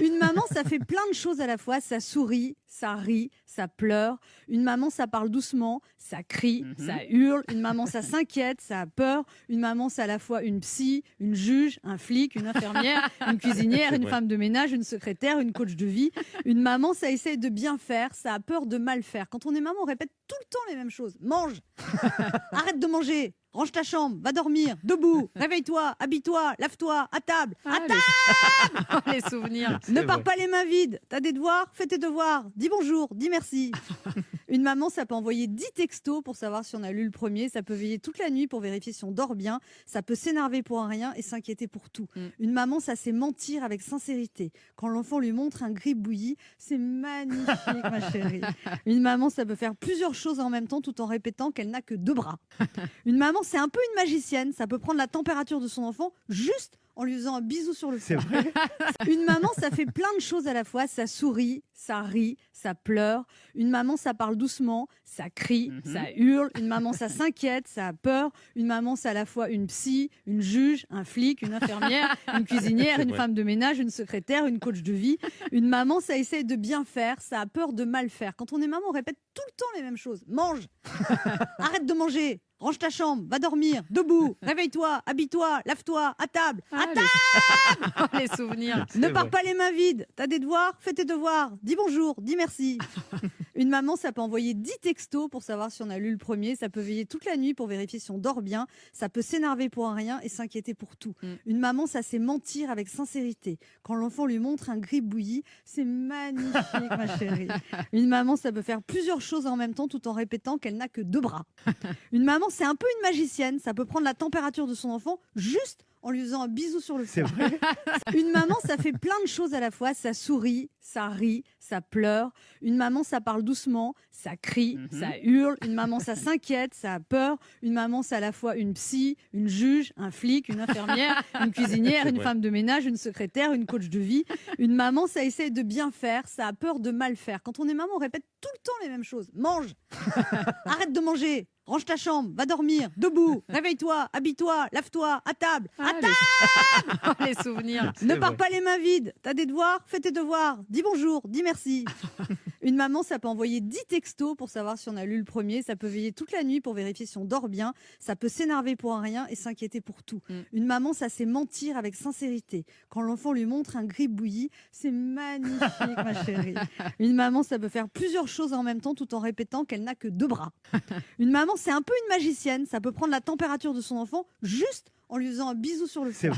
Une maman, ça fait plein de choses à la fois. Ça sourit, ça rit, ça pleure. Une maman, ça parle doucement, ça crie, ça hurle. Une maman, ça s'inquiète, ça a peur. Une maman, c'est à la fois une psy, une juge, un flic, une infirmière, une cuisinière, une femme de ménage, une secrétaire, une coach de vie. Une maman, ça essaie de bien faire, ça a peur de mal faire. Quand on est maman, on répète tout le temps les mêmes choses. Mange, arrête de manger, range ta chambre, va dormir, debout, réveille-toi, habille-toi, lave-toi, à table, à table. Les souvenirs. Ne pars pas les mains vides. T'as des devoirs? Fais tes devoirs. Dis bonjour, dis merci. Une maman, ça peut envoyer 10 textos pour savoir si on a lu le premier. Ça peut veiller toute la nuit pour vérifier si on dort bien. Ça peut s'énerver pour un rien et s'inquiéter pour tout. Une maman, ça sait mentir avec sincérité. Quand l'enfant lui montre un gribouillis, c'est magnifique, ma chérie. Une maman, ça peut faire plusieurs choses en même temps tout en répétant qu'elle n'a que 2 bras. Une maman, c'est un peu une magicienne. Ça peut prendre la température de son enfant juste en lui faisant un bisou sur le front. Une maman, ça fait plein de choses à la fois. Ça sourit, ça rit, ça pleure. Une maman, ça parle doucement, ça crie, ça hurle. Une maman, ça s'inquiète, ça a peur. Une maman, c'est à la fois une psy, une juge, un flic, une infirmière, une cuisinière, une femme de ménage, une secrétaire, une coach de vie. Une maman, ça essaie de bien faire, ça a peur de mal faire. Quand on est maman, on répète tout le temps les mêmes choses. Mange, arrête de manger, range ta chambre, va dormir, debout, réveille-toi, habille-toi, lave-toi, à table, à table. Les souvenirs. Ne pars pas les mains vides. T'as des devoirs? Fais tes devoirs. Dis bonjour, dis merci. Une maman, ça peut envoyer 10 textos pour savoir si on a lu le premier. Ça peut veiller toute la nuit pour vérifier si on dort bien. Ça peut s'énerver pour un rien et s'inquiéter pour tout. Une maman, ça sait mentir avec sincérité. Quand l'enfant lui montre un gribouillis, c'est magnifique, ma chérie. Une maman, ça peut faire plusieurs choses en même temps tout en répétant qu'elle n'a que 2 bras. Une maman, c'est un peu une magicienne. Ça peut prendre la température de son enfant juste en lui faisant un bisou sur le front. Une maman, ça fait plein de choses à la fois. Ça sourit, ça rit, ça pleure. Une maman, ça parle doucement, ça crie, ça hurle. Une maman, ça s'inquiète, ça a peur. Une maman, c'est à la fois une psy, une juge, un flic, une infirmière, une cuisinière, une femme de ménage, une secrétaire, une coach de vie. Une maman, ça essaie de bien faire, ça a peur de mal faire. Quand on est maman, on répète tout le temps les mêmes choses. Mange, arrête de manger, range ta chambre, va dormir, debout, réveille-toi, habille-toi, lave-toi, à table, à table. Les souvenirs. Ne pars pas les mains vides. T'as des devoirs? Fais tes devoirs. Dis bonjour, dis merci. Une maman, ça peut envoyer 10 textos pour savoir si on a lu le premier. Ça peut veiller toute la nuit pour vérifier si on dort bien. Ça peut s'énerver pour un rien et s'inquiéter pour tout. Une maman, ça sait mentir avec sincérité. Quand l'enfant lui montre un gribouillis, c'est magnifique, ma chérie. Une maman, ça peut faire plusieurs choses en même temps tout en répétant qu'elle n'a que 2 bras. Une maman, c'est un peu une magicienne. Ça peut prendre la température de son enfant juste en lui faisant un bisou sur le front.